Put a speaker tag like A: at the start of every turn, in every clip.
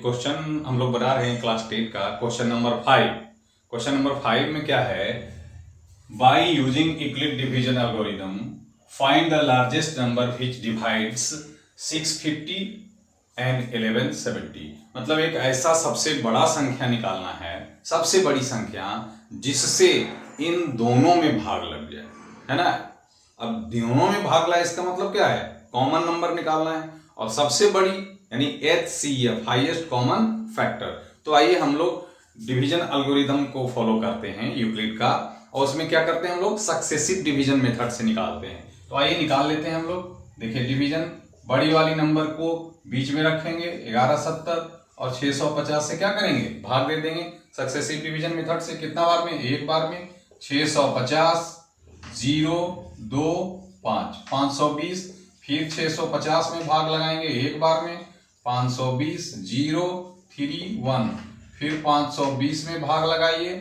A: Question हम लोग बना रहे हैं क्लास 10 का क्वेश्चन नंबर 5। क्वेश्चन नंबर 5 में क्या है, by using Euclid division algorithm find the largest number which divides 650 and 1170। मतलब एक ऐसा सबसे बड़ा संख्या निकालना है, सबसे बड़ी संख्या जिससे इन दोनों में भाग लग जाए, है ना। अब दोनों में भाग लगा इसका मतलब क्या है, कॉमन नंबर निकालना है और सबसे बड़ी यानी HCF हाईएस्ट कॉमन फैक्टर। तो आइए हम लोग डिवीजन एल्गोरिथम को फॉलो करते हैं यूक्लिड का, और उसमें क्या करते हैं हम लोग सक्सेसिव डिवीजन मेथड से निकालते हैं। तो आइए निकाल लेते हैं हम लोग। देखिए डिवीजन बड़ी वाली नंबर को बीच में रखेंगे 1170 और 650 से क्या करेंगे, भाग दे देंगे सक्सेसिव डिवीजन मेथड से। कितना बार में, एक बार में। 650 0 2 5 520, फिर 650 में भाग लगाएंगे एक बार में। 520 0 3 1, फिर 520 में भाग लगाइए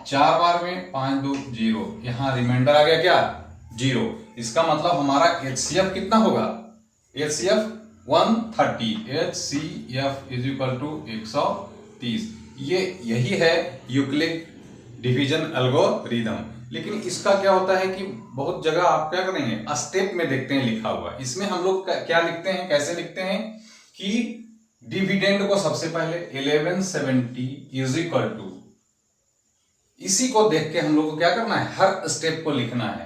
A: चार बार में। 5 2 0, यहां रिमाइंडर आ गया क्या, 0। इसका मतलब हमारा HCF कितना होगा, HCF 130, HCF is equal to 130। यही है यूक्लिड डिवीजन एल्गोरिथम। लेकिन इसका क्या होता है कि बहुत जगह आप क्या करेंगे, स्टेप में देखते हैं लिखा हुआ। इसमें हम लोग क्या लिखते हैं, कैसे लिखते हैं कि डिविडेंड को सबसे पहले 1170 इज इक्वल टू, इसी को देख के हम लोग को क्या करना है, हर स्टेप को लिखना है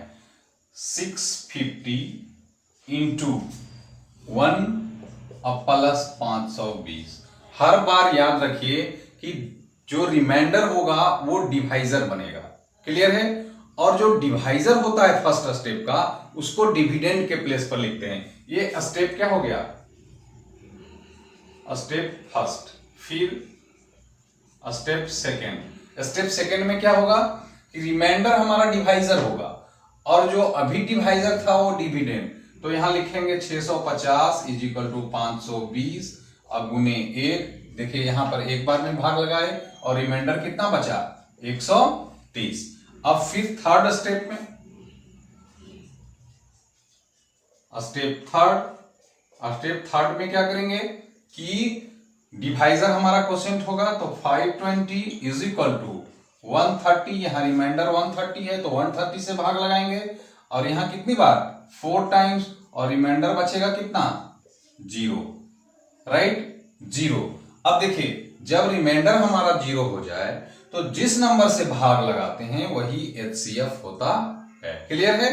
A: 650 इंटू 1 प्लस 520। हर बार याद रखिए कि जो रिमाइंडर होगा वो डिवाइजर बनेगा, क्लियर है। और जो डिवाइजर होता है फर्स्ट स्टेप का, उसको डिविडेंड के प्लेस पर लिखते हैं। ये स्टेप क्या हो गया, स्टेप फर्स्ट, फिर स्टेप सेकेंड। स्टेप सेकेंड में क्या होगा कि रिमाइंडर हमारा डिवाइजर होगा और जो अभी डिवाइजर था वो डिविडेंड। तो यहां लिखेंगे 650 इज इक्वल टू 520 अब गुने 1। देखिए यहां पर एक बार में भाग लगाए और रिमाइंडर कितना बचा, 130। अब फिर थर्ड स्टेप में, स्टेप थर्ड में क्या करेंगे कि डिवाइजर हमारा क्वोशिएंट होगा तो 520 इज इक्वल टू 130। यहां रिमाइंडर 130 है तो 130 से भाग लगाएंगे और यहां कितनी बार, 4 टाइम्स, और रिमाइंडर बचेगा कितना, 0, राइट, 0। अब देखिए जब रिमाइंडर हमारा 0 हो जाए तो जिस नंबर से भाग लगाते हैं वही HCF होता है, क्लियर है,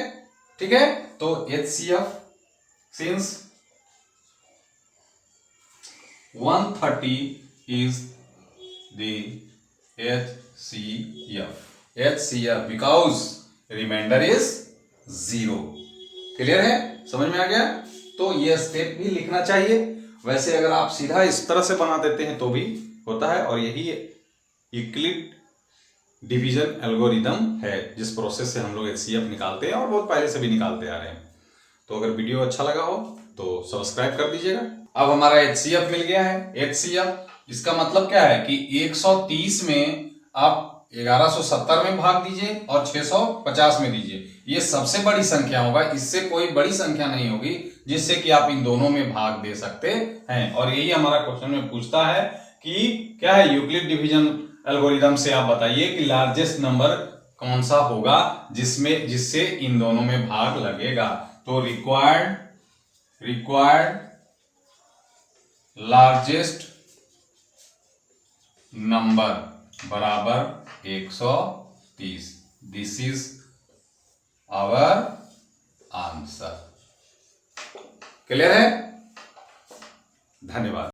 A: ठीक है। तो HCF since 130 is the HCF because remainder is 0, clear है, समझ में आ गया। तो ये स्टेप भी लिखना चाहिए। वैसे अगर आप सीधा इस तरह से बना देते हैं तो भी होता है, और यही यूक्लिड डिवीजन एल्गोरिथम है जिस प्रोसेस से हम लोग HCF निकालते हैं और बहुत पहले से भी निकालते आ रहे हैं। तो अगर वीडियो अच्छा लगा हो तो सब्सक्राइब कर दीजिएगा। अब हमारा HCF मिल गया है। HCF इसका मतलब क्या है कि 130 में आप 1170 में भाग दीजिए और 650 में दीजिए। ये सबसे बड़ी संख्या होगा, इससे कोई बड़ी संख्या नहीं होगी जिससे कि आप इन दोनों में भाग दे सकते हैं। और यही हमारा क्वेश्चन में पूछता है कि क्या है, यूक्लिड डिवीजन एल्गोरिथम से आप बताइए कि लार्जेस्ट नंबर कौन सा होगा जिससे इन दोनों में भाग लगेगा। तो रिक्वायर्ड लार्जेस्ट नंबर बराबर 130। This is our answer, clear है, धन्यवाद।